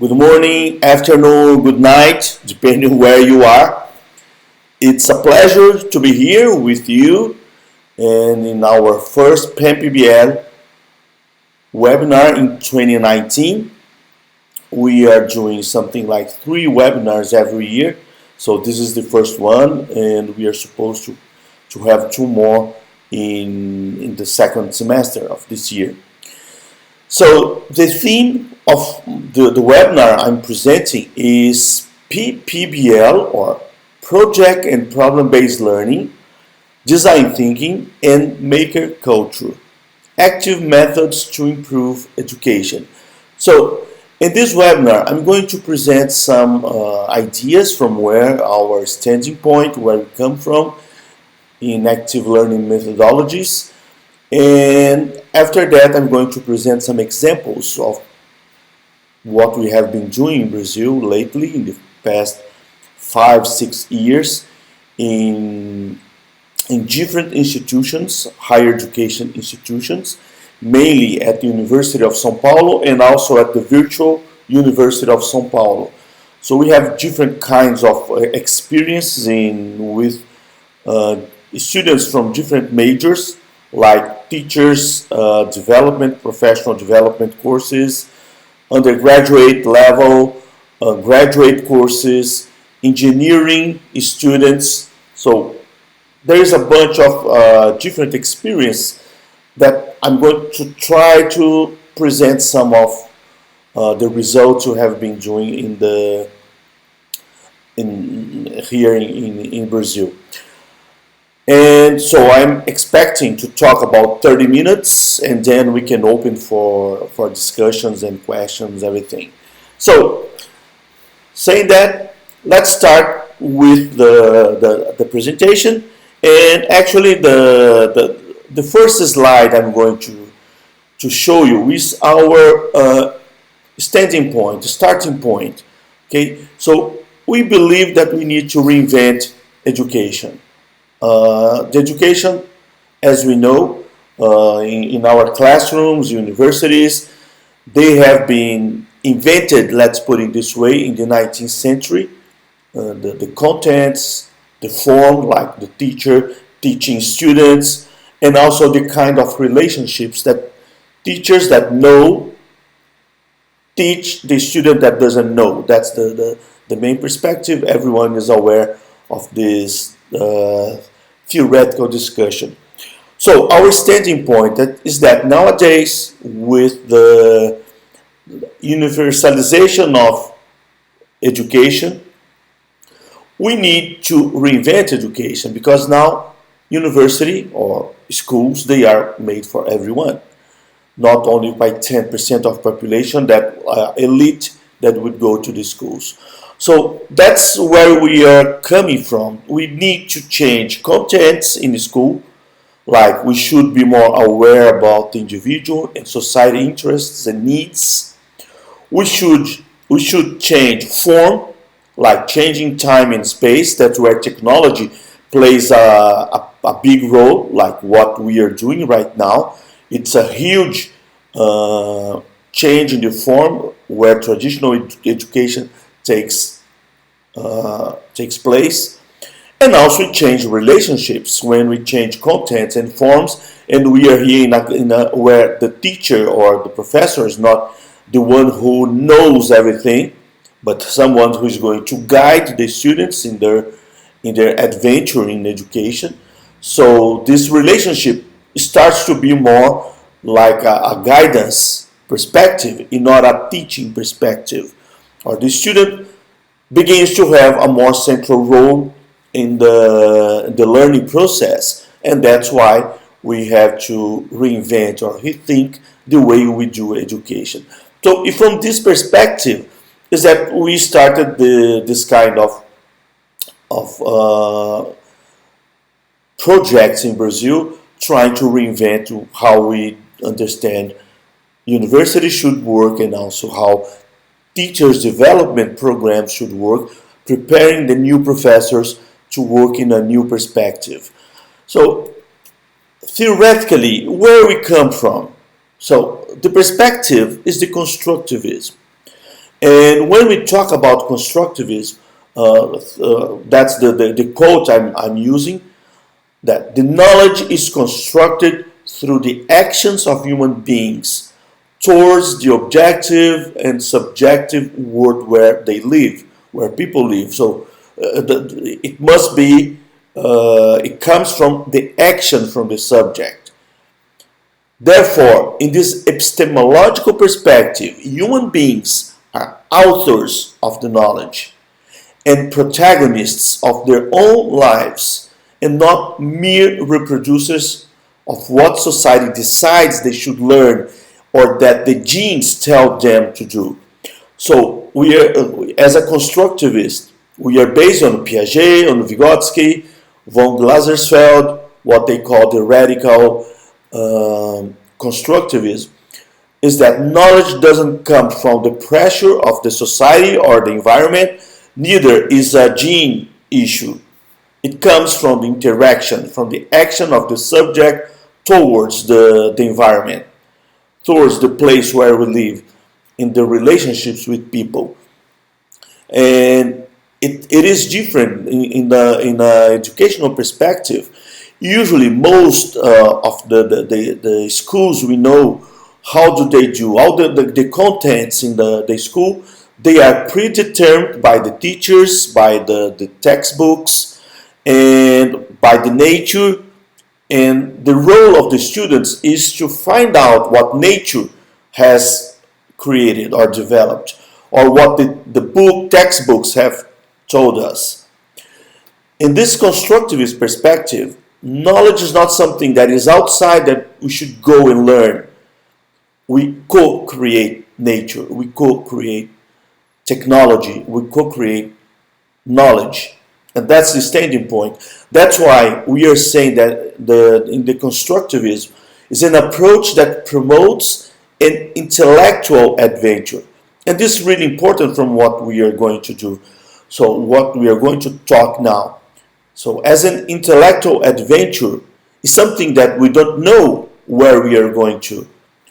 good morning, afternoon, good night, depending where you are. It's a pleasure to be here with you and in our first Panpbl webinar in 2019. We are doing something like 3 webinars every year. So this is the first one, and we are supposed to have 2 more in the second semester of this year. So the theme of the webinar I'm presenting is Ppbl, or Project and Problem-Based Learning, Design Thinking, and Maker Culture, Active Methods to Improve Education. So in this webinar, I'm going to present some ideas from where our standing point, where we come from in active learning methodologies. And after that, I'm going to present some examples of what we have been doing in Brazil lately in the past 5-6 years in different institutions, higher education institutions, mainly at the University of São Paulo and also at the virtual University of São Paulo. So we have different kinds of experiences with students from different majors, like teachers, development, professional development courses, undergraduate level, graduate courses, engineering students. So there is a bunch of different experience that I'm going to try to present some of the results we have been doing here in Brazil. And so I'm expecting to talk about 30 minutes, and then we can open for discussions and questions, everything. So, saying that, let's start with the presentation. And actually, the first slide I'm going to show you is our standing point, starting point. Okay, so we believe that we need to reinvent education. The education, as we know, in our classrooms, universities, they have been invented, let's put it this way, in the 19th century. The contents, the form, like the teacher teaching students, and also the kind of relationships that teachers that know teach the student that doesn't know. That's the main perspective. Everyone is aware of this theoretical discussion. So our standing point is that nowadays, with the universalization of education, we need to reinvent education, because now university or schools, they are made for everyone, not only by 10% of population, that elite that would go to the schools. So that's where we are coming from. We need to change contents in the school, like we should be more aware about the individual and society interests and needs. We should change form, like changing time and space. That's where technology plays a big role, like what we are doing right now. It's a huge change in the form where traditional education takes place, and also change relationships when we change contents and forms, and we are here where the teacher or the professor is not the one who knows everything, but someone who is going to guide the students in their adventure in education. So this relationship starts to be more like a guidance perspective and not a teaching perspective, or the student begins to have a more central role in the learning process, and that's why we have to reinvent or rethink the way we do education. So from this perspective is that we started this kind of projects in Brazil, trying to reinvent how we understand universities should work, and also how teachers' development programs should work, preparing the new professors to work in a new perspective. So theoretically, where we come from. So the perspective is the constructivism. And when we talk about constructivism, that's the quote I'm using, that the knowledge is constructed through the actions of human beings towards the objective and subjective world where they live, where people live. So it must be, it comes from the action from the subject. Therefore, in this epistemological perspective, human beings are authors of the knowledge and protagonists of their own lives, and not mere reproducers of what society decides they should learn or that the genes tell them to do. So we are, as a constructivist, we are based on Piaget, on Vygotsky, von Glasersfeld, what they call the radical constructivism, is that knowledge doesn't come from the pressure of the society or the environment, neither is a gene issue. It comes from the interaction, from the action of the subject towards the environment, towards the place where we live, in the relationships with people. And it is different in the educational perspective. Usually most of the schools we know, how do they do? All the contents in the school, they are predetermined by the teachers, by the textbooks, and by the nature. And the role of the students is to find out what nature has created or developed, or what the textbooks have told us. In this constructivist perspective, knowledge is not something that is outside that we should go and learn. We co-create nature, we co-create technology, we co-create knowledge. And that's the standing point. That's why we are saying that in the constructivism is an approach that promotes an intellectual adventure. And this is really important from what we are going to do. So what we are going to talk now. So as an intellectual adventure is something that we don't know where we are going to.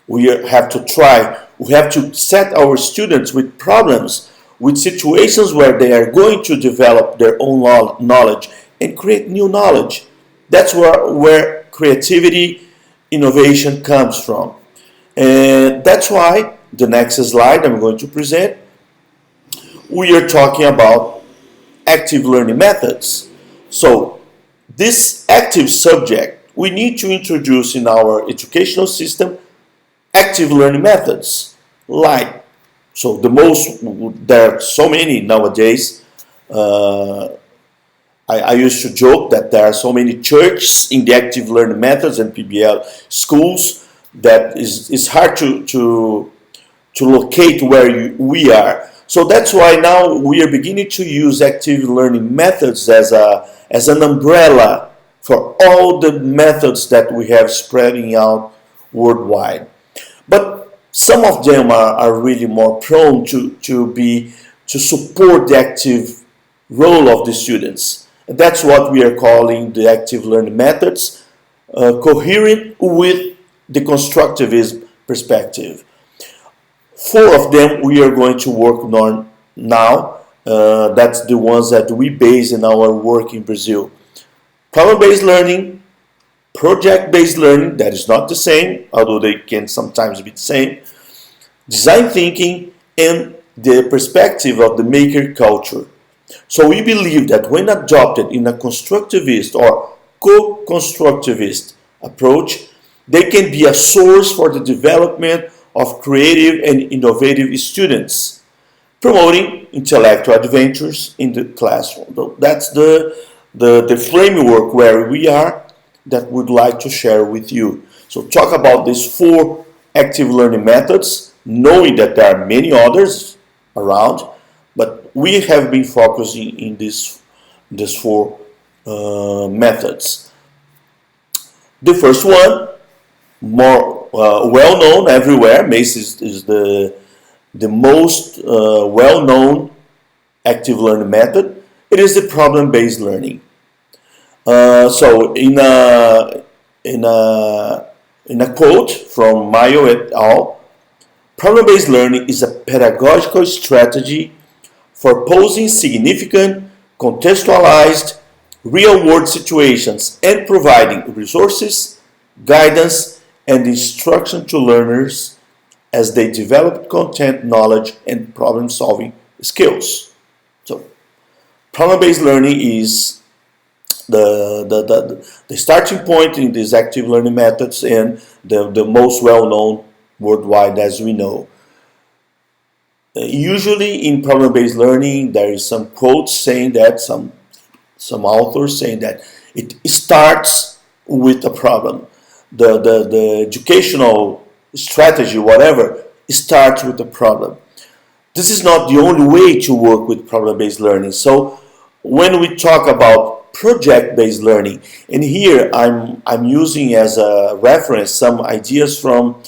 We have to try. We have to set our students with problems, with situations where they are going to develop their own knowledge and create new knowledge. That's where creativity, innovation comes from. And that's why the next slide I'm going to present, we are talking about active learning methods. So this active subject, we need to introduce in our educational system active learning methods, like, so there are so many nowadays. I used to joke that there are so many churches in the active learning methods and PBL schools that it's hard to locate where we are. So that's why now we are beginning to use active learning methods as an umbrella for all the methods that we have spreading out worldwide. But some of them are really more prone to support the active role of the students. And that's what we are calling the active learning methods, coherent with the constructivism perspective. 4 of them we are going to work on now. That's the ones that we base in our work in Brazil. Problem-based learning, project-based learning, that is not the same, although they can sometimes be the same, design thinking, and the perspective of the maker culture. So we believe that when adopted in a constructivist or co-constructivist approach, they can be a source for the development of creative and innovative students, promoting intellectual adventures in the classroom. That's the framework where we are that we'd like to share with you. So talk about these 4 active learning methods, knowing that there are many others around, but we have been focusing in these 4 methods. The first one, more well-known everywhere, MACE is the most well-known active learning method. It is the problem-based learning. So in a quote from Mayo et al., Problem-based learning is a pedagogical strategy for posing significant, contextualized, real-world situations and providing resources, guidance, and instruction to learners as they develop content, knowledge, and problem-solving skills. So, problem-based learning is the starting point in these active learning methods and the most well-known worldwide, as we know. Usually in problem-based learning, there is some quotes saying that, some authors saying that it starts with a problem. The educational strategy, whatever, starts with a problem. This is not the only way to work with problem-based learning. So when we talk about project-based learning, and here I'm using as a reference some ideas from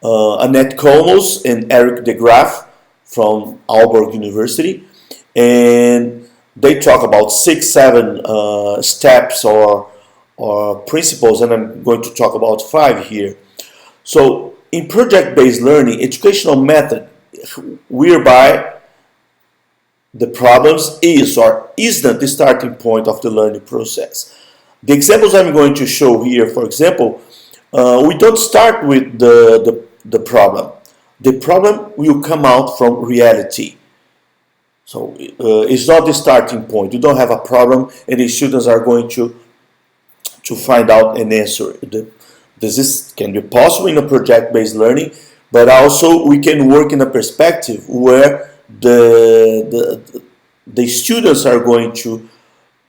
Annette Komos and Eric de Graaf from Aalborg University, and they talk about 6-7 steps or principles, and I'm going to talk about 5 here. So in project-based learning, educational method whereby the problems is or isn't the starting point of the learning process. The examples I'm going to show here, for example, we don't start with the problem. The problem will come out from reality. So it's not the starting point. You don't have a problem and the students are going to find out an answer. This can be possible in a project-based learning, but also we can work in a perspective where the students are going to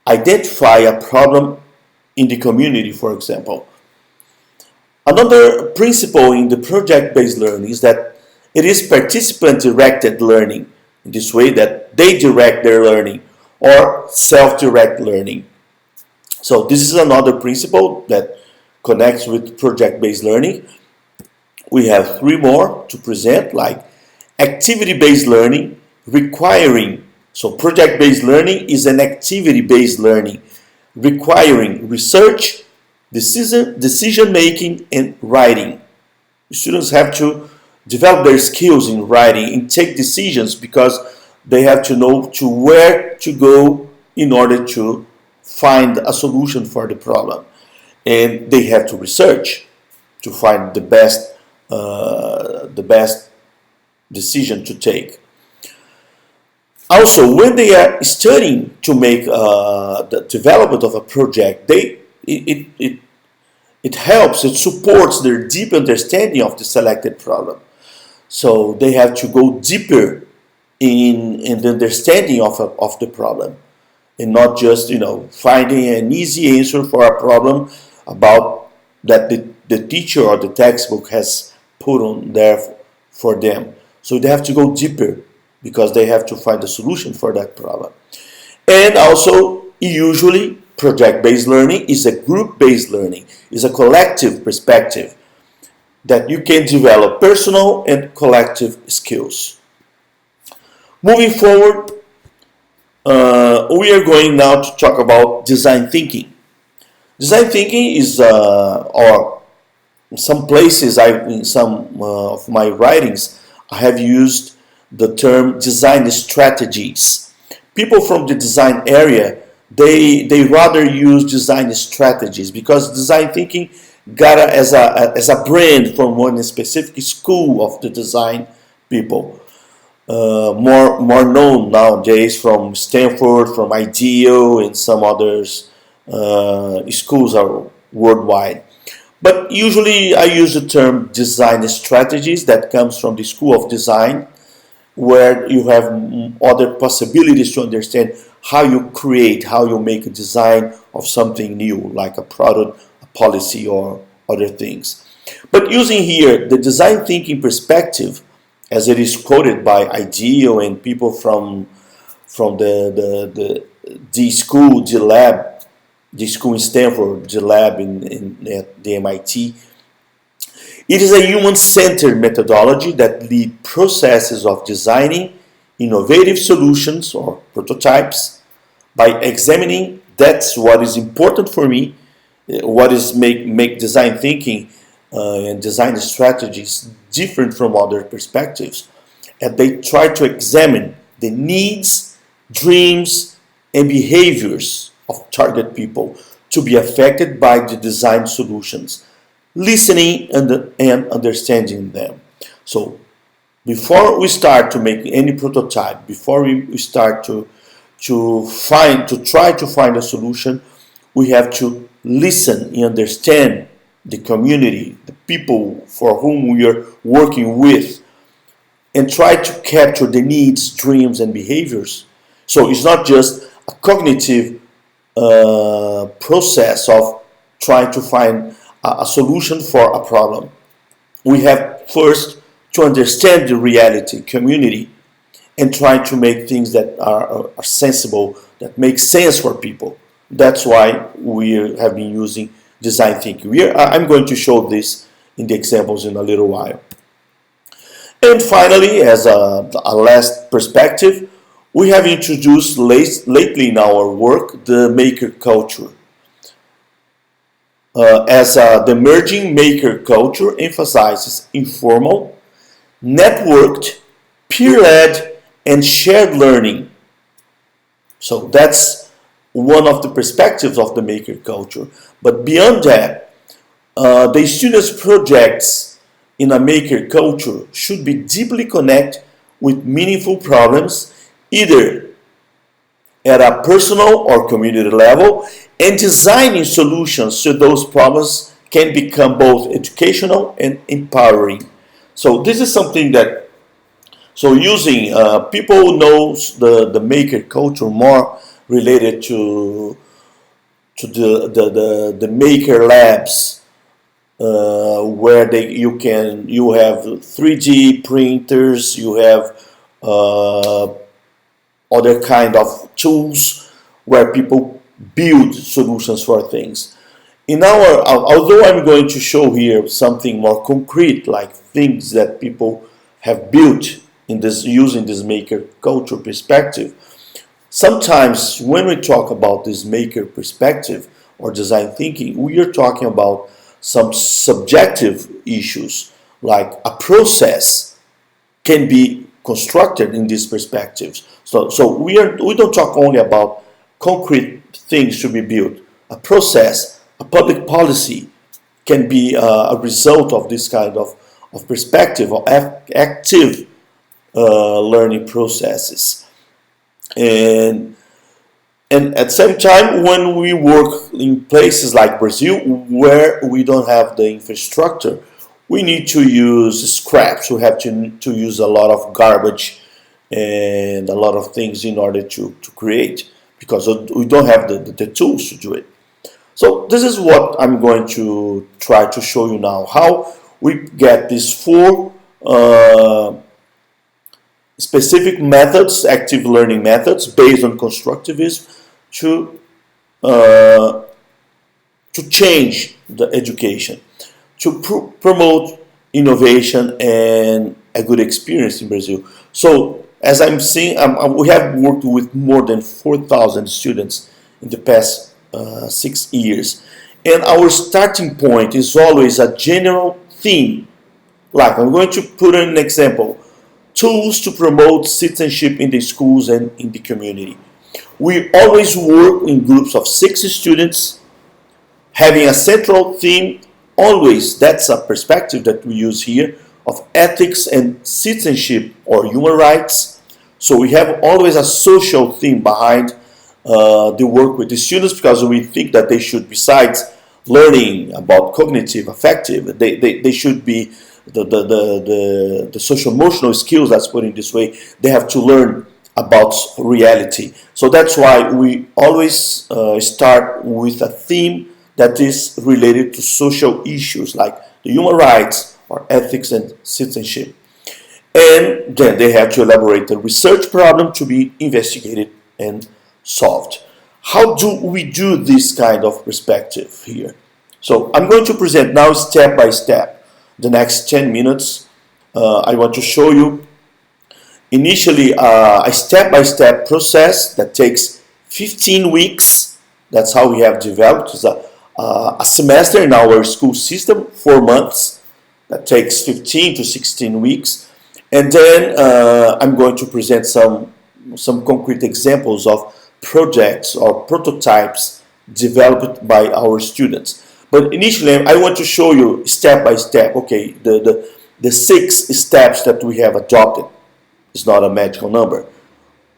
identify a problem in the community, for example. Another principle in the project-based learning is that it is participant-directed learning, in this way that they direct their learning, or self-direct learning. So this is another principle that connects with project-based learning. We have 3 more to present, like activity-based learning, requiring. So project-based learning is an activity-based learning, requiring research, decision-making, and writing. Students have to develop their skills in writing and take decisions because they have to know to where to go in order to find a solution for the problem. And they have to research to find the best decision to take. Also, when they are studying to make the development of a project, it helps, it supports their deep understanding of the selected problem. So they have to go deeper in the understanding of the problem, and not just finding an easy answer for a problem about that the teacher or the textbook has put on there for them. So they have to go deeper because they have to find a solution for that problem. And also, usually, project-based learning is a group-based learning, is a collective perspective that you can develop personal and collective skills. Moving forward, we are going now to talk about design thinking. Design thinking is, or in some places, in some of my writings, I have used the term design strategies. People from the design area, they rather use design strategies because design thinking got as a brand from one specific school of the design people. More known nowadays from Stanford, from IDEO, and some others schools are worldwide. But usually I use the term design strategies that comes from the School of Design, where you have other possibilities to understand how you create, how you make a design of something new, like a product, a policy, or other things. But using here the design thinking perspective, as it is quoted by IDEO and people from the school, the lab, the school in Stanford, the lab at the MIT. It is a human-centered methodology that leads processes of designing innovative solutions or prototypes by examining, that's what is important for me, what is make design thinking and design strategies different from other perspectives, and they try to examine the needs, dreams, and behaviors of target people to be affected by the design solutions, listening and understanding them. So before we start to make any prototype, before we start to try to find a solution, we have to listen and understand the community, the people for whom we are working with, and try to capture the needs, dreams, and behaviors. So it's not just a cognitive process of trying to find a solution for a problem. We have first to understand the reality, community, and try to make things that are sensible, that make sense for people. That's why we have been using design thinking. I'm going to show this in the examples in a little while. And finally, as a last perspective, we have introduced lately in our work the maker culture. The emerging maker culture emphasizes informal, networked, peer-led, and shared learning. So that's one of the perspectives of the maker culture. But beyond that, the students' projects in a maker culture should be deeply connected with meaningful problems, either at a personal or community level, and designing solutions so those problems can become both educational and empowering. So this is something that, so using, people knows the maker culture more related to the maker labs, where you have 3D printers, you have other kind of tools where people build solutions for things. Although I'm going to show here something more concrete, like things that people have built using this maker culture perspective, sometimes when we talk about this maker perspective or design thinking, we are talking about some subjective issues, like a process can be constructed in these perspectives. So we don't talk only about concrete things to be built. A process, a public policy can be a result of this kind of perspective, of active learning processes. And at the same time, when we work in places like Brazil, where we don't have the infrastructure, we need to use scraps. We have to use a lot of garbage and a lot of things in order to create, because we don't have the tools to do it. So this is what I'm going to try to show you now, how we get these four specific methods, active learning methods based on constructivism, to change the education, to promote innovation and a good experience in Brazil. So as I'm seeing, we have worked with more than 4,000 students in the past 6 years, and our starting point is always a general theme. Like, I'm going to put an example: tools to promote citizenship in the schools and in the community. We always work in groups of 6 students, having a central theme. Always, that's a perspective that we use here, of ethics and citizenship or human rights. So we have always a social theme behind the work with the students, because we think that they should, besides learning about cognitive, affective, they should be the social emotional skills, let's put it this way. They have to learn about reality. So that's why we always start with a theme that is related to social issues like the human rights or ethics and citizenship. And then they have to elaborate the research problem to be investigated and solved. How do we do this kind of perspective here? So I'm going to present now step by step. The next 10 minutes, I want to show you initially a step-by-step process that takes 15 weeks. That's how we have developed. It's a semester in our school system, 4 months. That takes 15 to 16 weeks. And then I'm going to present some concrete examples of projects or prototypes developed by our students. But initially, I want to show you step by step, okay, the 6 steps that we have adopted. It's not a magical number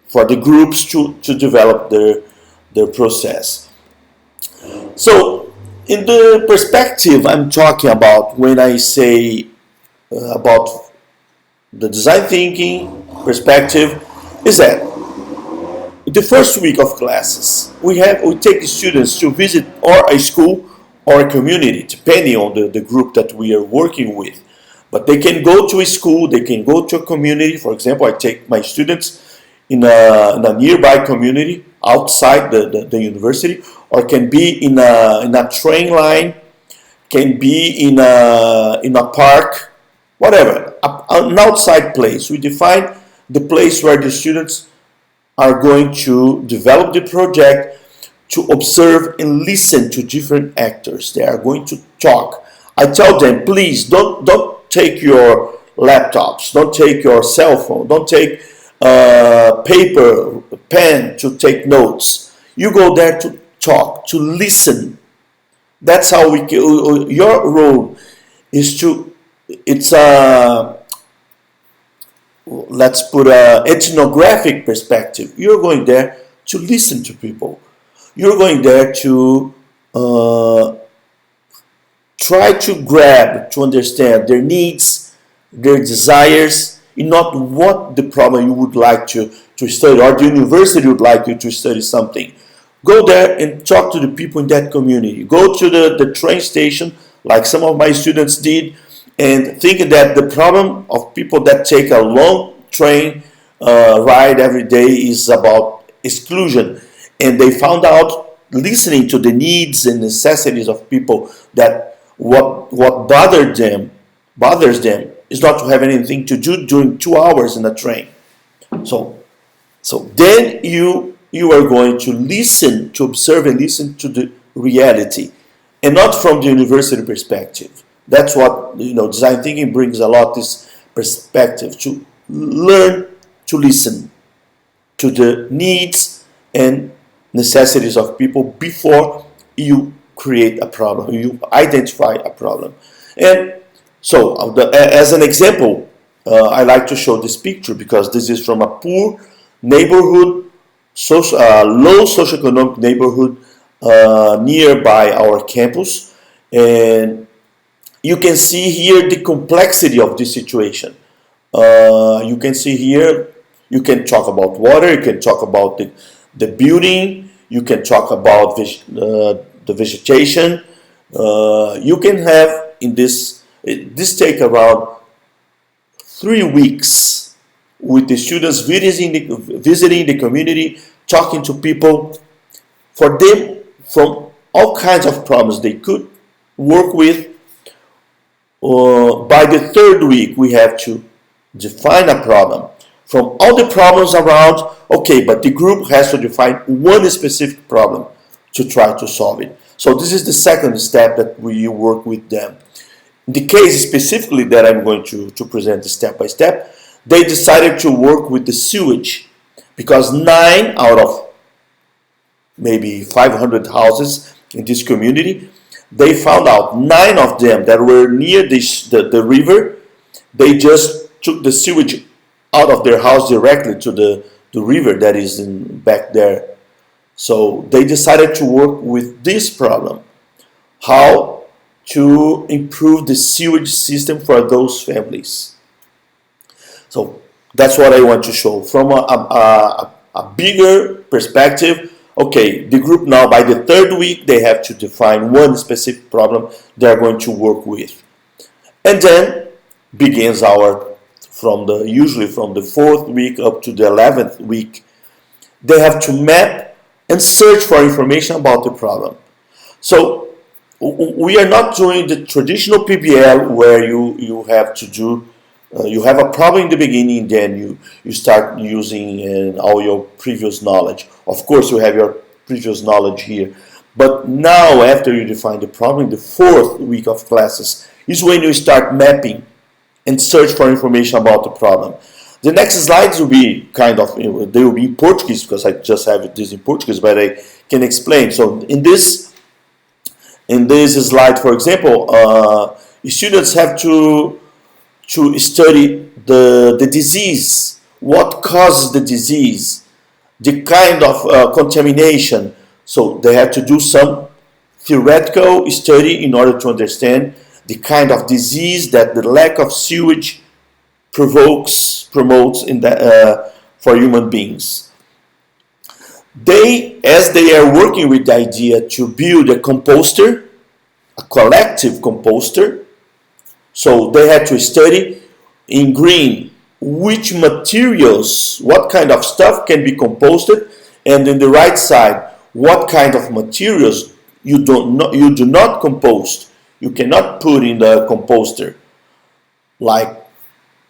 for the groups to develop their process. So, in the perspective I'm talking about when I say about the design thinking perspective, is that the first week of classes we take the students to visit or a school or a community, depending on the group that we are working with. But they can go to a school, they can go to a community. For example, I take my students in a nearby community outside the university, or can be in a train line, can be in a park, whatever, an outside place. We define the place where the students are going to develop the project, to observe and listen to different actors. They are going to talk. I tell them, please don't take your laptops, don't take your cell phone, don't take paper, pen to take notes. You go there to talk, to listen. That's how we can, your role is to, it's a, let's put a ethnographic perspective. You're going there to listen to people. You're going there to try to grab, to understand their needs, their desires, and not what the problem you would like to study, or the university would like you to study something. Go there and talk to the people in that community. Go to the train station, like some of my students did, and think that the problem of people that take a long train ride every day is about exclusion. And they found out, listening to the needs and necessities of people, that what bothers them is not to have anything to do during 2 hours in a train. So then you are going to listen, to observe and listen to the reality, and not from the university perspective. That's what, design thinking brings a lot, this perspective, to learn to listen to the needs and necessities of people before you create a problem, you identify a problem. And so, as an example, I like to show this picture because this is from a poor neighborhood, low socioeconomic neighborhood nearby our campus. And you can see here the complexity of this situation. You can see here, you can talk about water, you can talk about the building, you can talk about the vegetation. You can have in this take around 3 weeks with the students visiting the community, talking to people, for them, from all kinds of problems they could work with. By the 3rd week, we have to define a problem from all the problems around. Okay, but the group has to define one specific problem to try to solve it. So this is the 2nd step that we work with them. In the case specifically that I'm going to present step by step, they decided to work with the sewage, because 9 out of maybe 500 houses in this community, they found out 9 of them that were near the river, they just took the sewage out of their house directly to the river that is back there. So they decided to work with this problem, how to improve the sewage system for those families. So that's what I want to show from a bigger perspective. Okay, the group now, by the 3rd week, they have to define one specific problem they're going to work with. And then begins usually from the 4th week up to the 11th week, they have to map and search for information about the problem. So we are not doing the traditional PBL where you have to do, you have a problem in the beginning, then you start using all your previous knowledge. Of course, you have your previous knowledge here, But now, after you define the problem, the fourth week of classes is when you start mapping and search for information about the problem. The next slides will be they will be in Portuguese, because I just have this in Portuguese, but I can explain. So in this slide, for example, students have to study the disease, what causes the disease, the kind of contamination. So they have to do some theoretical study in order to understand the kind of disease that the lack of sewage promotes for human beings. As they are working with the idea to build a composter, a collective composter, so they had to study in green which materials, what kind of stuff can be composted, and in the right side, what kind of materials you do not compost. You cannot put in the composter, like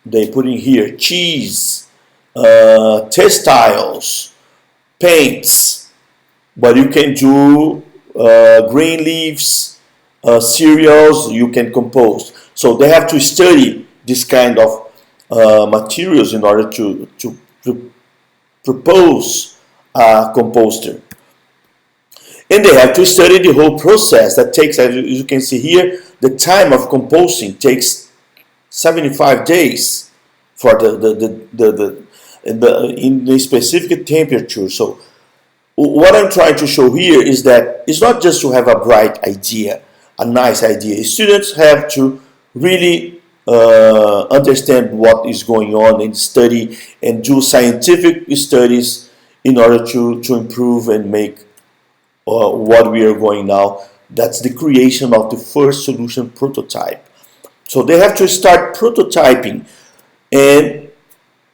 they put in here, cheese, textiles, paints, but you can do green leaves, cereals, you can compost. So they have to study this kind of materials in order to propose a composter. And they have to study the whole process. That takes, as you can see here, the time of composting takes 75 days for in the specific temperature. So what I'm trying to show here is that it's not just to have a bright idea, a nice idea. Students have to really understand what is going on and study and do scientific studies in order to improve and make what we are going now. That's the creation of the first solution prototype. So they have to start prototyping, and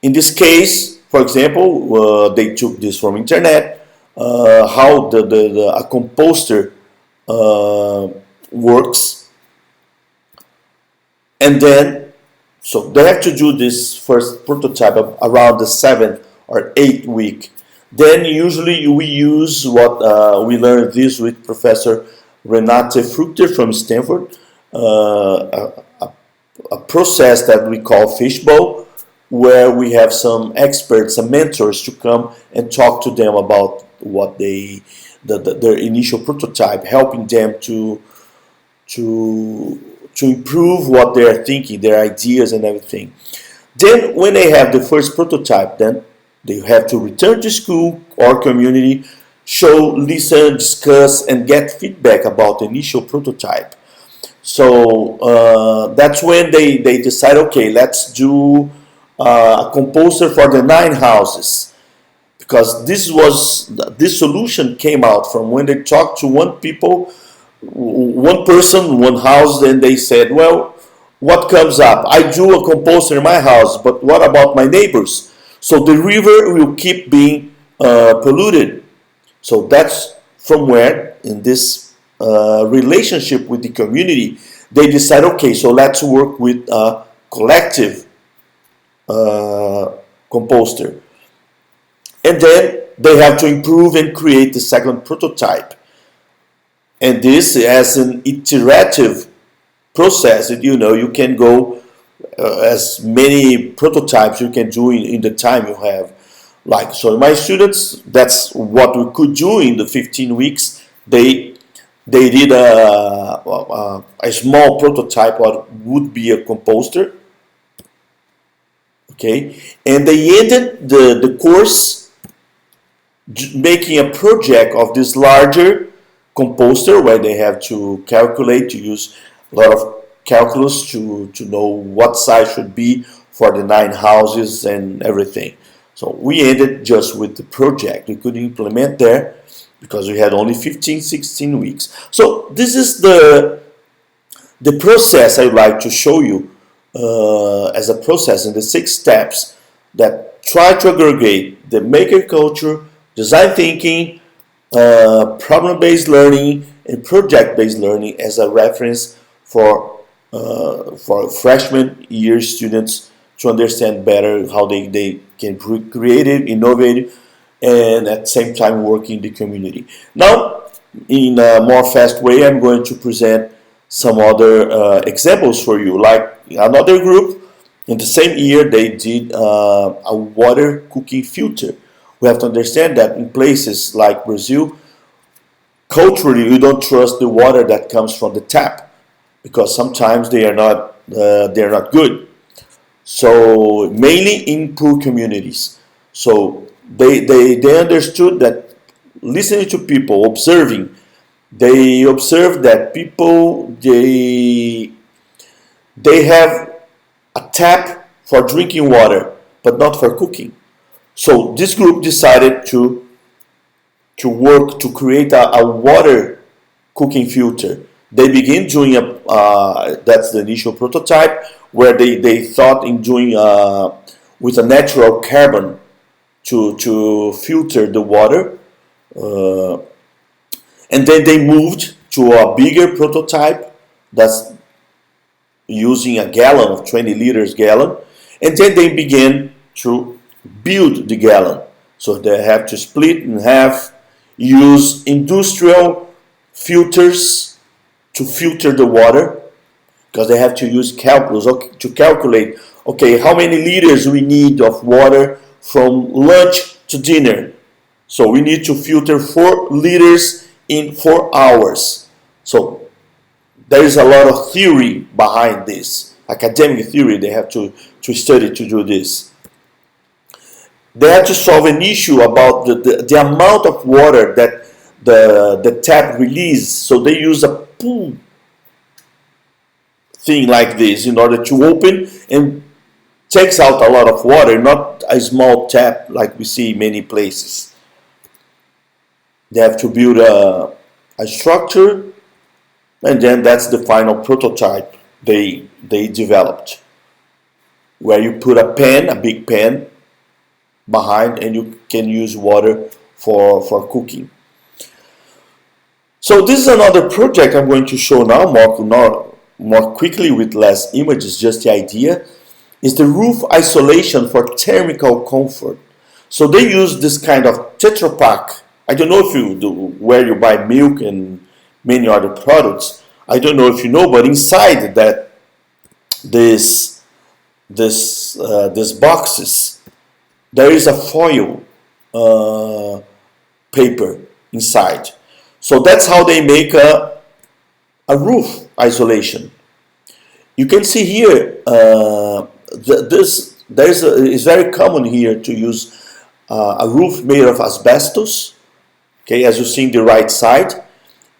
in this case, for example, they took this from internet, how a composter works, and then so they have to do this first prototype around the 7th or 8th week. Then usually we use what we learned this with Professor Renate Fruchter from Stanford, a process that we call Fishbowl, where we have some experts, some mentors to come and talk to them about what their initial prototype, helping them to improve what they are thinking, their ideas and everything. Then when they have the first prototype, then they have to return to school or community, show, listen, discuss, and get feedback about the initial prototype. So that's when they decide, okay, let's do a composer for the 9 houses. Because this solution came out from when they talked to one person, one house, and they said, well, what comes up? I do a composter in my house, but what about my neighbors? So the river will keep being polluted. So that's from where, in this relationship with the community, they decide, okay, so let's work with a collective composter. And then they have to improve and create the second prototype. And this as an iterative process. You can go as many prototypes you can do in the time you have. Like, so my students, that's what we could do in the 15 weeks. They did a small prototype what would be a composter. Okay, and they ended the course making a project of this larger composter where they have to calculate, to use a lot of calculus to know what size should be for the 9 houses and everything. So we ended just with the project. We could implement there because we had only 15, 16 weeks. So this is the process I would like to show you as a process in the 6 steps that try to aggregate the maker culture, design thinking, problem-based learning, and project-based learning as a reference for freshman year students to understand better how they can be creative, innovative, and at the same time work in the community. Now, in a more fast way, I'm going to present some other examples for you. Like another group, in the same year, they did a water cooking filter. We have to understand that in places like Brazil, culturally, you don't trust the water that comes from the tap because sometimes they are not good. So mainly in poor communities. So they understood that listening to people, observing, they observed that people they have a tap for drinking water, but not for cooking. So this group decided to work to create a water cooking filter. They begin doing that's the initial prototype where they thought in doing with a natural carbon to filter the water, and then they moved to a bigger prototype that's using a gallon of 20 liters gallon, and then they began to build the gallon. So they have to split in half, use industrial filters to filter the water, because they have to use calculus to calculate, okay, how many liters we need of water from lunch to dinner. So we need to filter 4 liters in 4 hours. So there is a lot of theory behind this, academic theory they have to study to do this. They have to solve an issue about the amount of water that the tap releases. So they use a pool thing like this in order to open and takes out a lot of water, not a small tap like we see in many places. They have to build a structure, and then that's the final prototype they developed, where you put a pan, a big pan, behind, and you can use water for cooking. So this is another project I'm going to show now more quickly with less images, just the idea, is the roof isolation for thermal comfort. So they use this kind of Tetra Pak. I don't know if you do, where you buy milk and many other products. I don't know if you know, but inside that this boxes, there is a foil paper inside. So that's how they make a roof isolation. You can see here, it's very common here to use a roof made of asbestos, okay, as you see in the right side.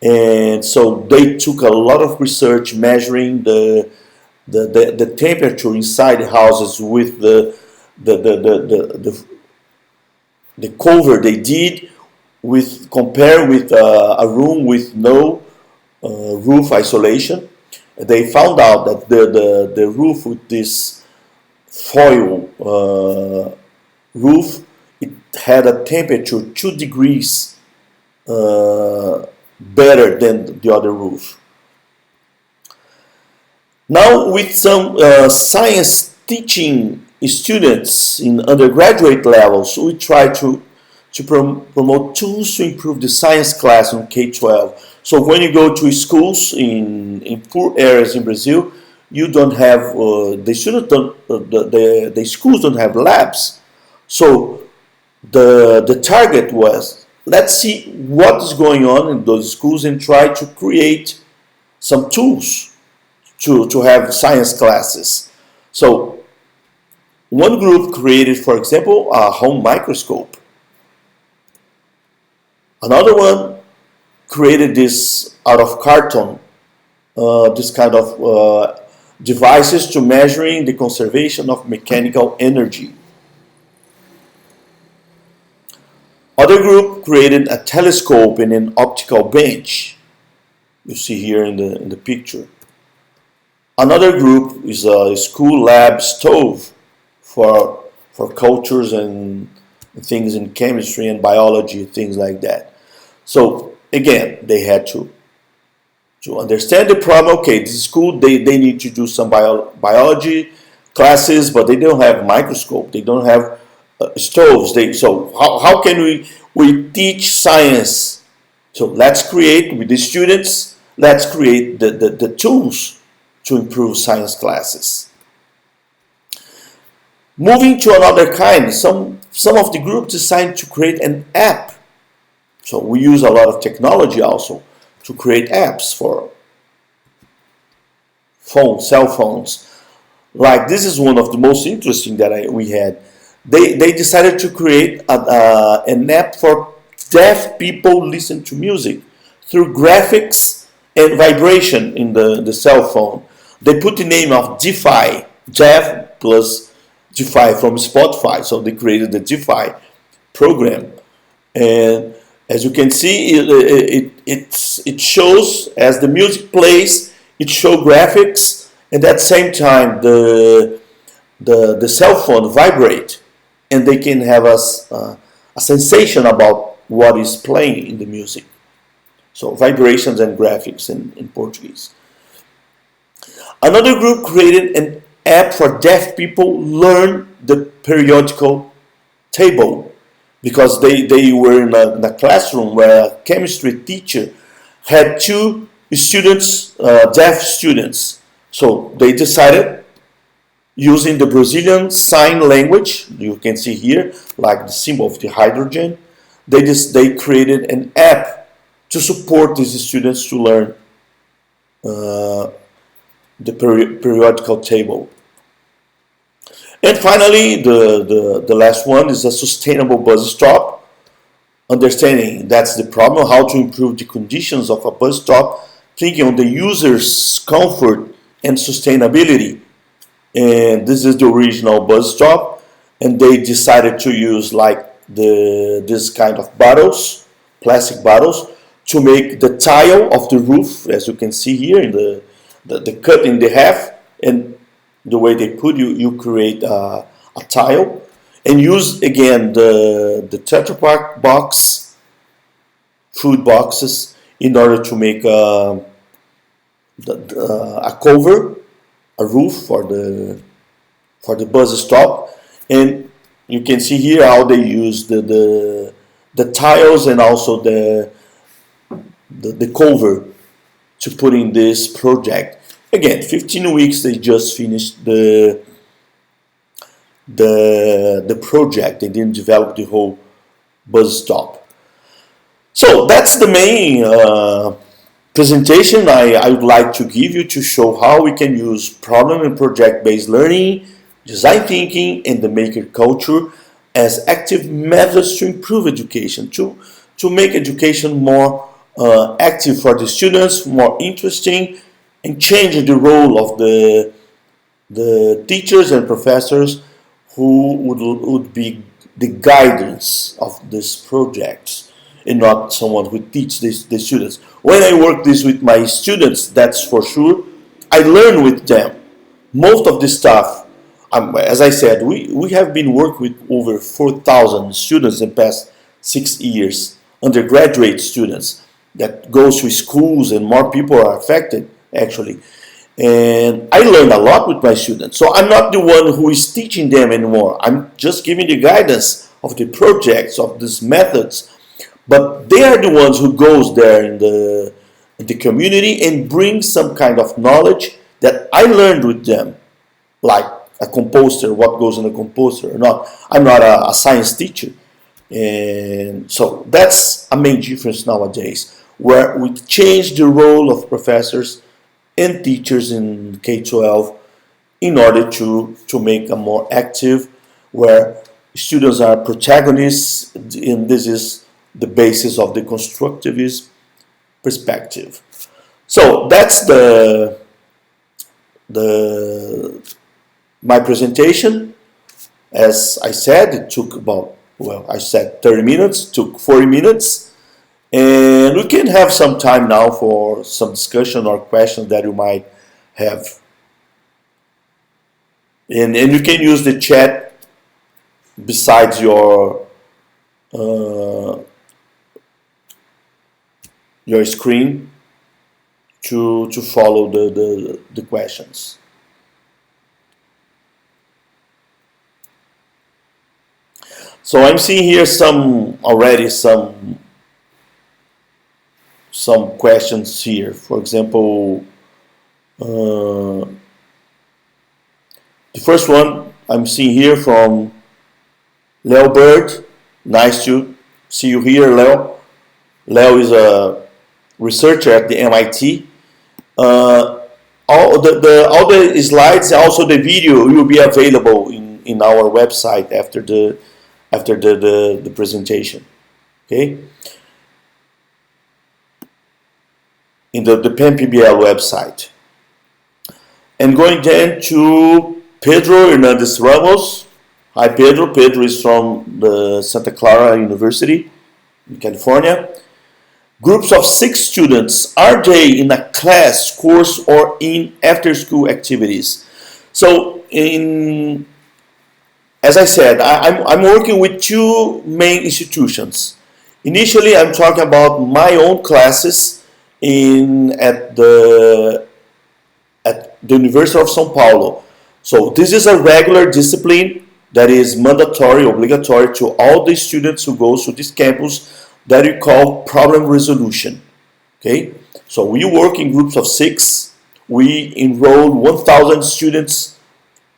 And so they took a lot of research measuring the temperature inside the houses with the cover they did compare with a room with no roof isolation. They found out that the roof with this foil roof, it had a temperature 2 degrees better than the other roof. Now, with some science teaching students in undergraduate levels, we try to promote tools to improve the science class in K-12. So when you go to schools in poor areas in Brazil, you don't have the schools don't have labs. So the target was, let's see what is going on in those schools and try to create some tools to have science classes. So one group created, for example, a home microscope. Another one created this out of carton, this kind of devices to measuring the conservation of mechanical energy. Other group created a telescope and an optical bench. You see here in the picture. Another group is a school lab stove for cultures and things in chemistry and biology, things like that. So again, they had to understand the problem. Okay, this is school, they need to do some biology classes, but they don't have microscope, they don't have stoves. So how can we teach science So let's create with the students, let's create the tools to improve science classes. Moving to another kind, some of the group decided to create an app. So we use a lot of technology also to create apps for cell phones. Like this is one of the most interesting that we had. They decided to create an app for deaf people listen to music through graphics and vibration in the cell phone. They put the name of DeFi, deaf plus DeFi from Spotify. So they created the DeFi program. And as you can see, it shows as the music plays, it shows graphics, and at the same time the cell phone vibrate, and they can have a sensation about what is playing in the music. So vibrations and graphics in Portuguese. Another group created an app for deaf people learn the periodical table, because they were in a classroom where a chemistry teacher had two students, deaf students. So they decided, using the Brazilian sign language, you can see here, like the symbol of the hydrogen, they created an app to support these students to learn the periodical table. And finally, the last one is a sustainable bus stop. Understanding that's the problem, how to improve the conditions of a bus stop, thinking on the user's comfort and sustainability. And this is the original bus stop, and they decided to use like this kind of bottles, plastic bottles, to make the tile of the roof, as you can see here in the cut in the half, and the way they put you create a tile, and use again the Tetra Pak box, food boxes, in order to make a cover, a roof for the bus stop. And you can see here how they use the tiles and also the cover to put in this project. Again, 15 weeks, they just finished the project. They didn't develop the whole bus stop. So that's the main presentation I would like to give you to show how we can use problem and project-based learning, design thinking, and the maker culture as active methods to improve education, to make education more active for the students, more interesting, and change the role of the teachers and professors who would be the guidance of these projects, and not someone who teaches the students. When I work this with my students, that's for sure, I learn with them. Most of the stuff, as I said, we have been working with over 4,000 students in the past 6 years, undergraduate students that goes to schools, and more people are affected actually. And I learn a lot with my students. So I'm not the one who is teaching them anymore. I'm just giving the guidance of the projects, of these methods. But they are the ones who goes there in the community and bring some kind of knowledge that I learned with them, like a composer, what goes in a composer or not. I'm not a science teacher. And so that's a main difference nowadays, where we change the role of professors and teachers in K-12 in order to make a more active, where students are protagonists, and this is the basis of the constructivist perspective. So that's my presentation. As I said, it took about, well, I said 30 minutes, took 40 minutes. And we can have some time now for some discussion or questions that you might have. And you can use the chat besides your screen to follow the questions. So I'm seeing here some some questions here. For example, the first one I'm seeing here from Leo Bird. Nice to see you here, Leo. Leo is a researcher at the MIT. All the slides, also the video, will be available in our website after the presentation. Okay. In the Panpbl website. And going then to Pedro Hernandez Ramos. Hi Pedro. Pedro is from the Santa Clara University in California. Groups of 6 students, are they in a class, course, or in after-school activities? So, as I said, I'm working with 2 main institutions. Initially, I'm talking about my own classes at the University of São Paulo. So, this is a regular discipline that is mandatory, obligatory to all the students who go to this campus, that we call problem resolution. Okay, so we work in groups of 6. We enroll 1,000 students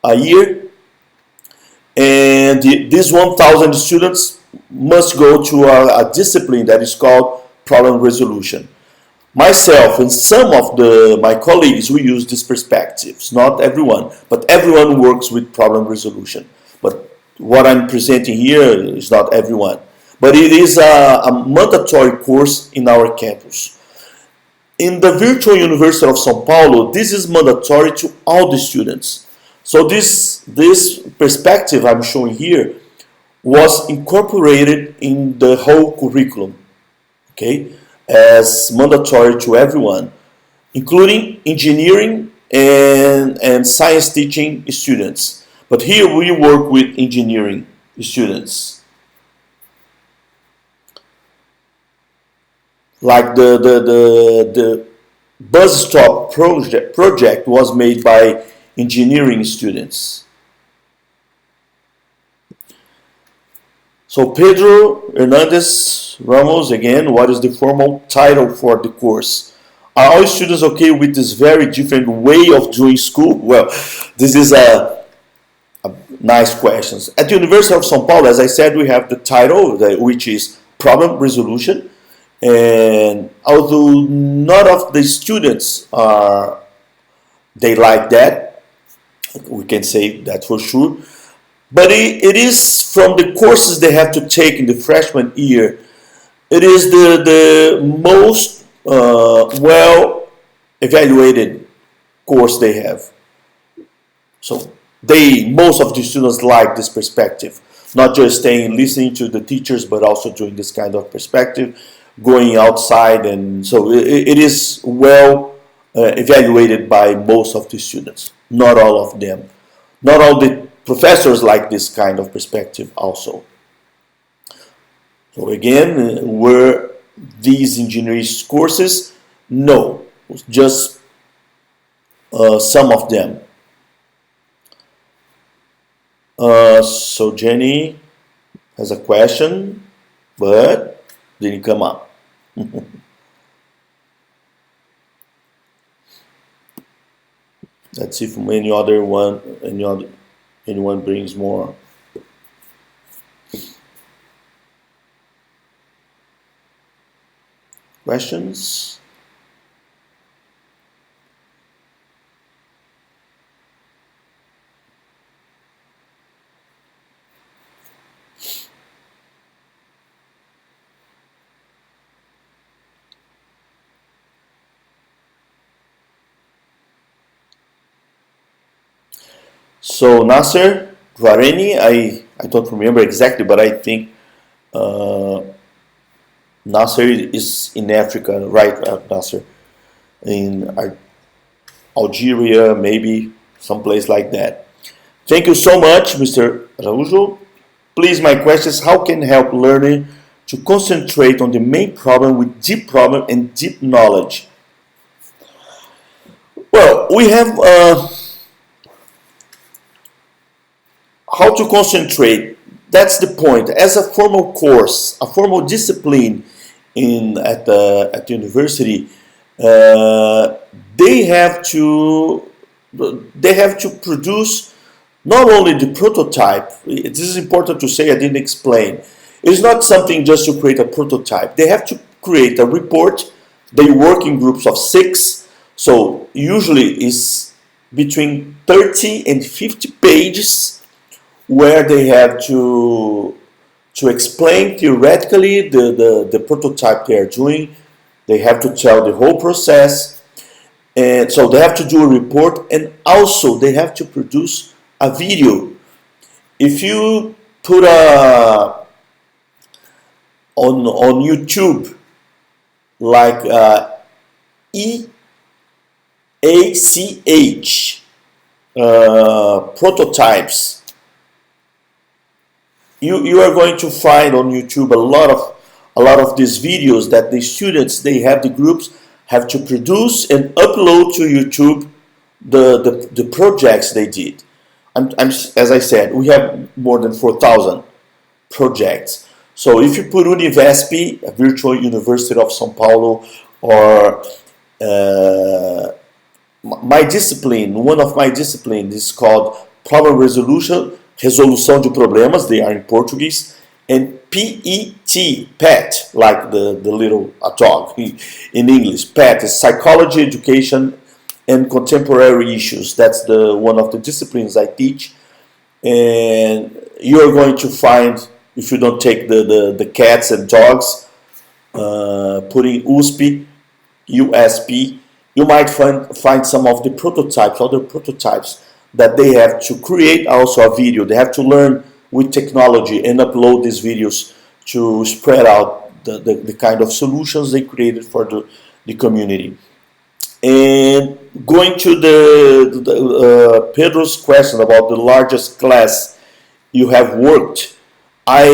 a year, and these 1,000 students must go to a discipline that is called problem resolution. Myself and some of my colleagues, we use these perspectives. Not everyone, but everyone works with problem resolution. But what I'm presenting here is not everyone. But it is a mandatory course in our campus. In the Virtual University of São Paulo, this is mandatory to all the students. So this perspective I'm showing here was incorporated in the whole curriculum, okay, as mandatory to everyone, including engineering and science teaching students. But here we work with engineering students. Like the bus stop project was made by engineering students. So Pedro Hernandez Ramos, again, what is the formal title for the course? Are all students okay with this very different way of doing school? Well, this is a nice question. At the University of São Paulo, as I said, we have the title, which is Problem Resolution. And although none of the students they like that, we can say that for sure, but it is from the courses they have to take in the freshman year, it is the most well evaluated course they have. So most of the students like this perspective, not just staying listening to the teachers, but also doing this kind of perspective, going outside, and so it is well evaluated by most of the students. Not all of them. Not all the professors like this kind of perspective also. So again, were these engineering courses? No, just some of them. So Jenny has a question, but didn't come up. Let's see if anyone brings more. Questions? So Nasser Vareni, I don't remember exactly, but I think Nasser is in Africa, right, Nasser? In Algeria, maybe, someplace like that. Thank you so much, Mr. Araujo. Please, my question is, how can help learning to concentrate on the main problem with deep problem and deep knowledge? Well, we have how to concentrate. That's the point. As a formal course, a formal discipline at the university, they have to produce not only the prototype. This is important to say, I didn't explain. It's not something just to create a prototype. They have to create a report. They work in groups of 6, so usually it's between 30 and 50 pages where they have to explain theoretically the prototype they are doing. They have to tell the whole process, and so they have to do a report, and also they have to produce a video. If you put on YouTube, like EACH prototypes, you are going to find on YouTube a lot of these videos that the students, the groups have to produce and upload to YouTube the projects they did. As I said, we have more than 4,000 projects. So if you put Univesp, a virtual University of São Paulo, or my discipline, one of my disciplines is called Problem Resolution, Resolução de Problemas, they are in Portuguese, and PET, like the little dog in English. PET is Psychology, Education, and Contemporary Issues. That's one of the disciplines I teach. And you're going to find, if you don't take the cats and dogs, putting USP, you might find some of the prototypes, other prototypes that they have to create also a video. They have to learn with technology and upload these videos to spread out the kind of solutions they created for the community. And going to Pedro's question about the largest class you have worked, I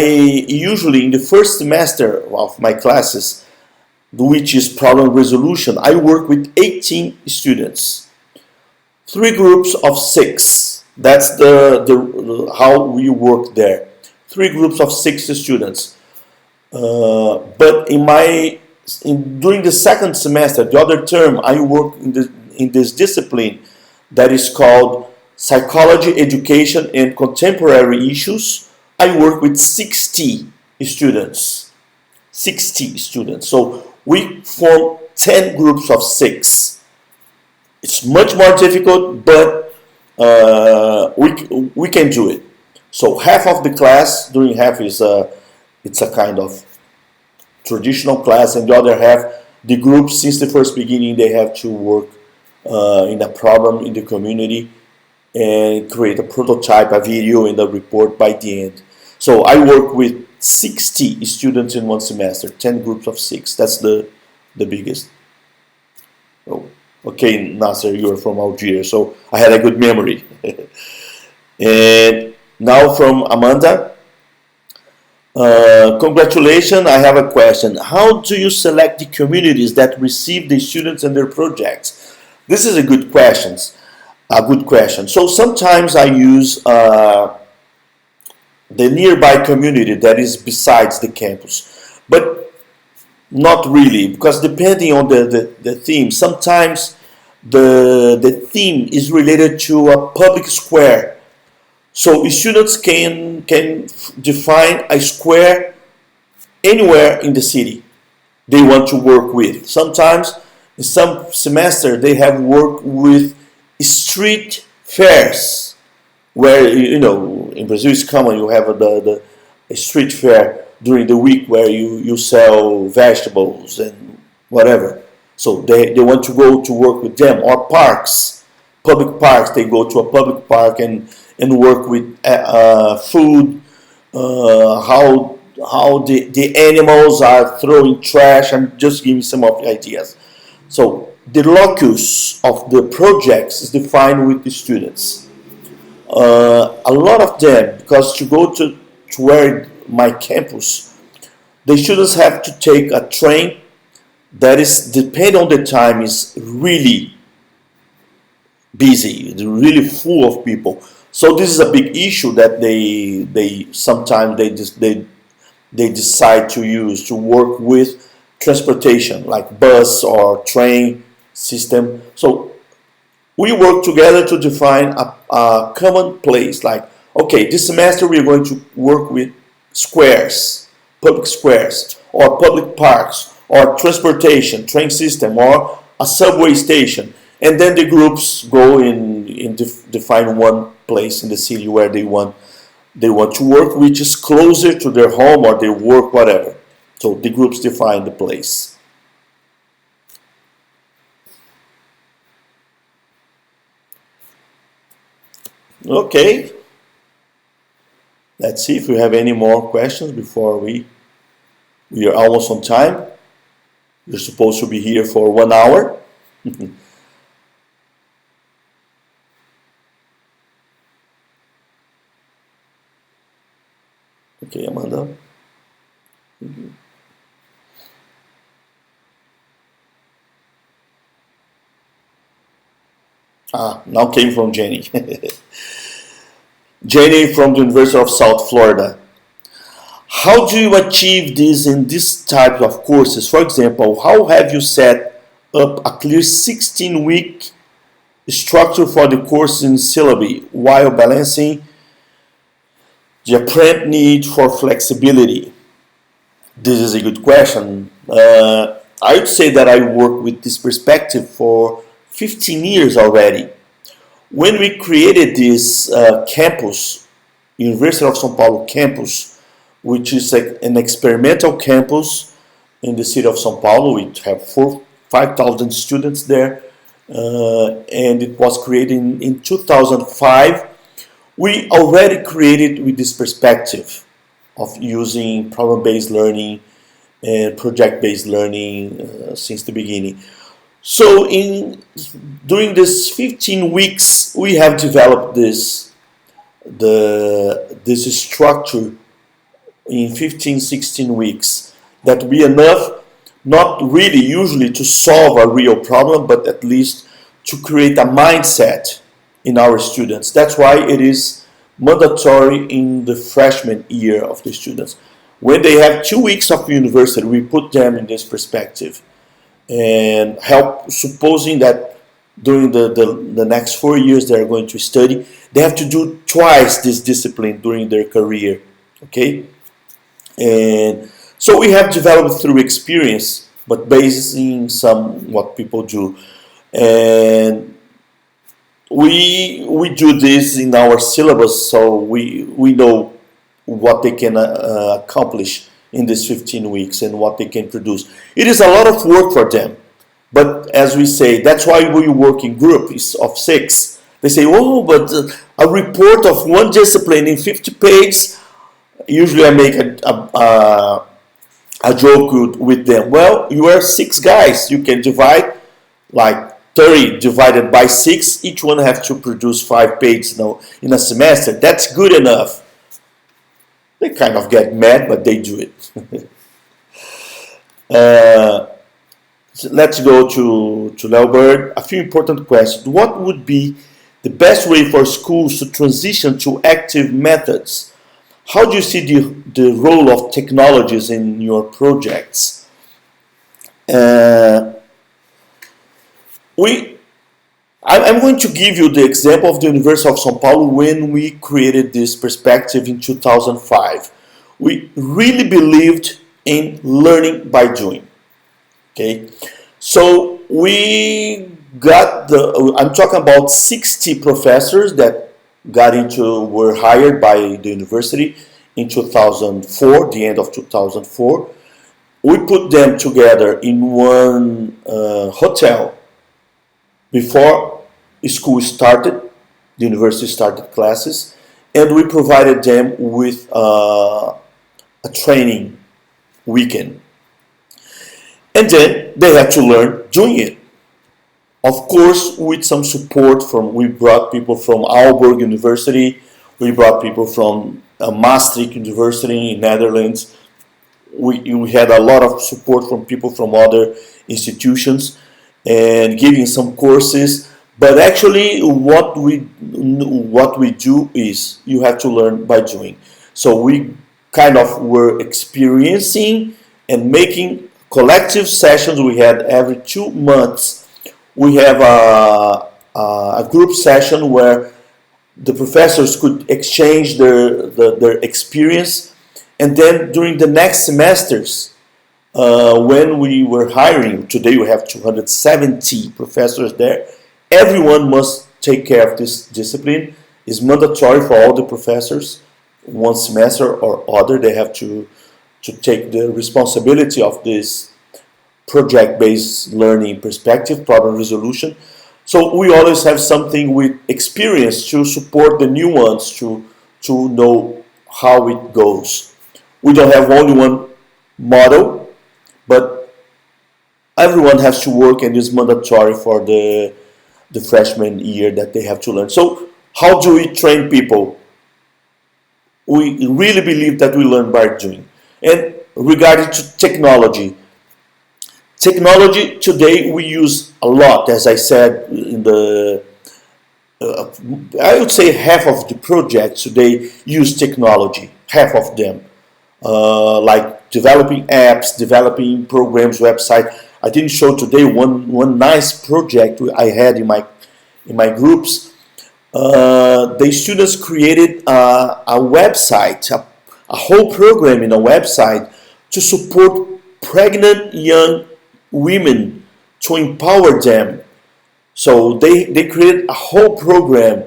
usually in the first semester of my classes, which is problem resolution, I work with 18 students. 3 groups of 6. That's how we work there. 3 groups of 6 students. But during the second semester, the other term, I work in this discipline that is called Psychology, Education, and Contemporary Issues. I work with 60 students. 60 students. So we form 10 groups of 6. It's much more difficult, but we can do it. So half of the class, during half it's a kind of traditional class, and the other half, the group, since the first beginning, they have to work in a problem in the community and create a prototype, a video, and a report by the end. So I work with 60 students in one semester, 10 groups of 6. That's the biggest. Oh. Okay, Nasser, you are from Algeria, so I had a good memory. And now from Amanda. Congratulations, I have a question. How do you select the communities that receive the students and their projects? This is a good question. So sometimes I use the nearby community that is besides the campus, but not really, because depending on the theme, sometimes the theme is related to a public square. So students can define a square anywhere in the city they want to work with. Sometimes in some semester they have worked with street fairs, where in Brazil it's common, you have a street fair during the week where you sell vegetables and whatever. So they want to go to work with them. Or parks, public parks, they go to a public park and work with food, how the animals are throwing trash. I'm just giving some of the ideas. So the locus of the projects is defined with the students. A lot of them, because to go to where my campus, the students have to take a train that is, depending on the time, is really busy, really full of people. So this is a big issue that they sometimes they decide to use to work with transportation, like bus or train system. So we work together to define a common place, like, okay, this semester we're going to work with squares, public squares, or public parks, or transportation, train system, or a subway station. And then the groups go in define one place in the city where they want to work, which is closer to their home or their work, whatever. So the groups define the place. Okay, let's see if we have any more questions before we are almost on time. We're supposed to be here for 1 hour. Okay, Amanda. Now came from Jenny. Jenny from the University of South Florida. How do you achieve this in this type of courses? For example, how have you set up a clear 16-week structure for the course in syllabi while balancing the apparent need for flexibility? This is a good question. I would say that I work with this perspective for 15 years already. When we created this campus, University of São Paulo campus, which is an experimental campus in the city of São Paulo, we have 5,000 students there, and it was created in 2005. We already created with this perspective of using problem-based learning and project-based learning since the beginning. So during this 15 weeks, we have developed this structure in 15, 16 weeks that will be enough, not really usually to solve a real problem, but at least to create a mindset in our students. That's why it is mandatory in the freshman year of the students. When they have 2 weeks of university, we put them in this perspective and help, supposing that during the next 4 years they are going to study, they have to do twice this discipline during their career, okay? And so we have developed through experience, but based in what people do. And we do this in our syllabus, so we know what they can accomplish in these 15 weeks and what they can produce. It is a lot of work for them, but as we say, that's why we work in groups of 6. They say, oh, but a report of one discipline in 50 pages, usually I make a joke with them. Well, you are 6 guys, you can divide like 30 divided by 6, each one have to produce 5 pages now in a semester. That's good enough. They kind of get mad, but they do it. So let's go to Leobert. A few important questions. What would be the best way for schools to transition to active methods? How do you see the role of technologies in your projects? I'm going to give you the example of the University of São Paulo when we created this perspective in 2005. We really believed in learning by doing. Okay, so we got I'm talking about 60 professors that were hired by the university in 2004, the end of 2004. We put them together in one hotel before school started, the university started classes, and we provided them with a training weekend. And then they had to learn doing it. Of course, with some support we brought people from Aalborg University, we brought people from Maastricht University in Netherlands. We had a lot of support from people from other institutions and giving some courses. But actually, what we do is you have to learn by doing. So we kind of were experiencing and making collective sessions we had every 2 months. We have a group session where the professors could exchange their experience, and then during the next semesters, when we were hiring, today we have 270 professors there, everyone must take care of this discipline. It's mandatory for all the professors. One semester or other, they have to take the responsibility of this project-based learning perspective, problem resolution. So we always have something with experience to support the new ones to know how it goes. We don't have only one model, but everyone has to work, and it's mandatory for the freshman year that they have to learn. So how do we train people? We really believe that we learn by doing. And regarding to technology today we use a lot, as I said in the I would say half of the projects today use technology, half of them, like developing apps, developing programs, website. I didn't show today one nice project I had in my groups. The students created a website, a whole program in a website to support pregnant young women, to empower them. So they created a whole program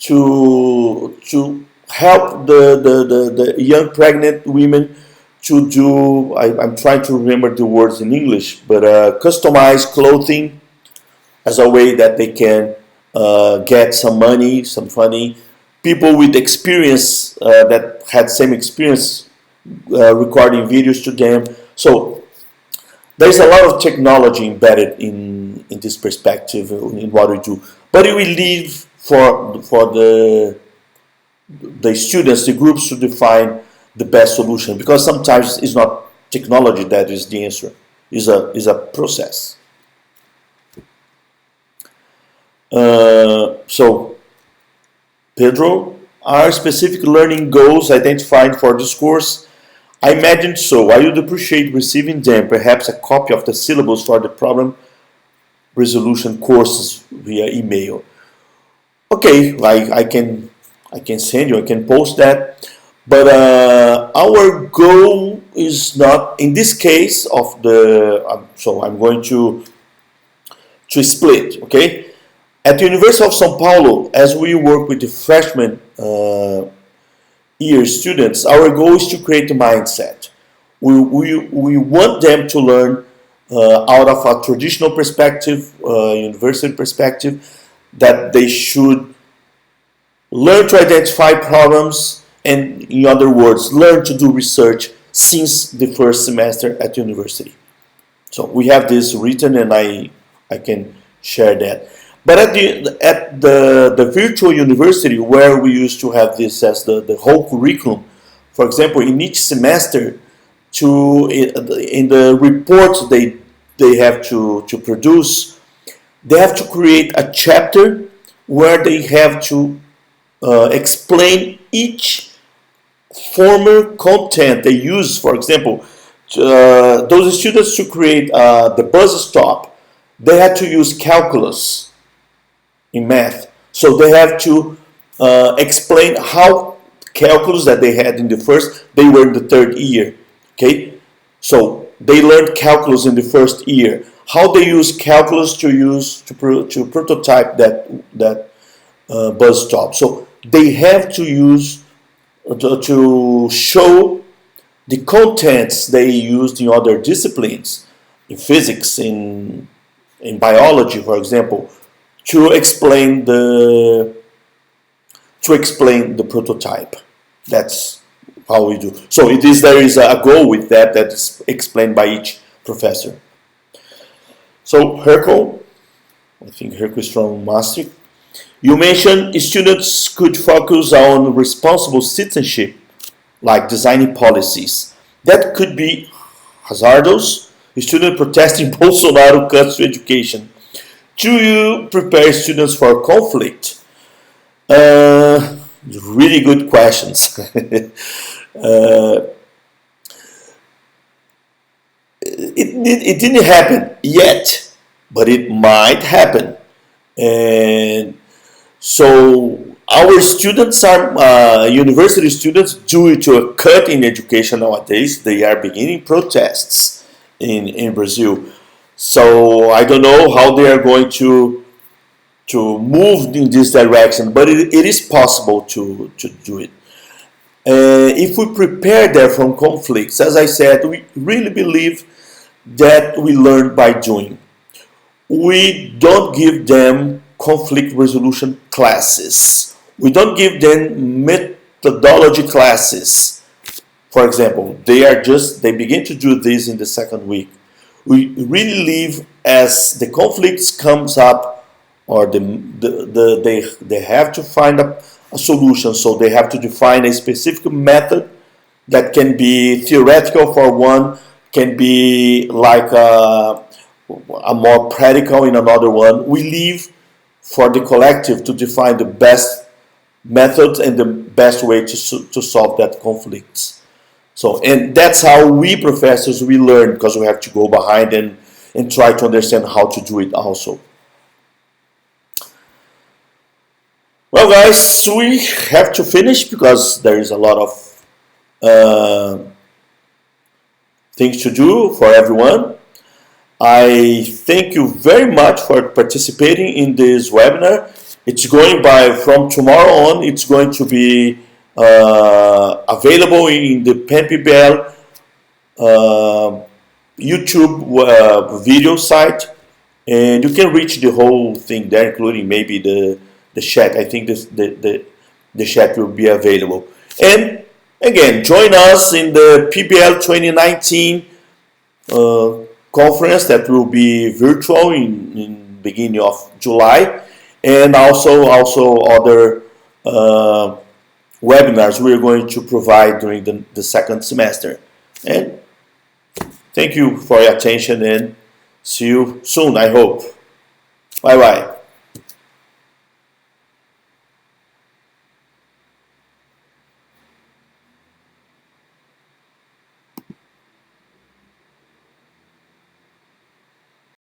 to help the young pregnant women to do, I'm trying to remember the words in English, but customized clothing as a way that they can get some money, some funny. People with experience that had same experience recording videos to them. So there's a lot of technology embedded in this perspective in what we do. But we leave for the students, the groups, to define the best solution, because sometimes it's not technology that is the answer. Is a process. So, Pedro, are specific learning goals identified for this course? I imagine so. I would appreciate receiving them, perhaps a copy of the syllabus for the problem resolution courses via email. Okay, I can send you, I can post that. But our goal is not, in this case of the, so I'm going to split, okay? At the University of São Paulo, as we work with the freshman year students, our goal is to create a mindset. We want them to learn out of a traditional perspective, university perspective, that they should learn to identify problems, and in other words, learn to do research since the first semester at university. So we have this written, and I can share that. But at the virtual university, where we used to have this as the whole curriculum, for example, in each semester, in the reports they have to produce, they have to create a chapter where they have to explain each former content they use. For example, those students to create the bus stop, they had to use calculus in math. So they have to explain how calculus that they had in the first, they were in the third year. Okay, so they learned calculus in the first year. How they use calculus to prototype that bus stop. So they have to use to show the contents they used in other disciplines, in physics, in biology, for example, to explain the prototype. That's how we do. So there is a goal with that is explained by each professor. So Herco, I think Herco is from Maastricht. You mentioned students could focus on responsible citizenship, like designing policies. That could be hazardous. Students protesting Bolsonaro cuts to education. Do you prepare students for conflict? Really good questions. it didn't happen yet, but it might happen. And so our students are university students, due to a cut in education nowadays. They are beginning protests in Brazil. So I don't know how they are going to move in this direction, but it is possible to do it. If we prepare there from conflicts, as I said, we really believe that we learn by doing. We don't give them conflict resolution classes. We don't give them methodology classes. For example, they begin to do this in the second week. We really leave as the conflicts comes up, or they have to find a solution, so they have to define a specific method that can be theoretical for one, can be like a more practical in another one. We leave for the collective to define the best methods and the best way to solve that conflicts. So, and that's how we professors, we learn, because we have to go behind and try to understand how to do it also. Well, guys, we have to finish because there is a lot of things to do for everyone. I thank you very much for participating in this webinar. It's going from tomorrow on, it's going to be available in the Panpbl YouTube video site, and you can reach the whole thing there, including maybe the chat. I think the chat will be available. And again, join us in the PBL 2019 conference that will be virtual in beginning of July, and also other webinars we are going to provide during the second semester. And thank you for your attention, and see you soon, I hope. Bye bye.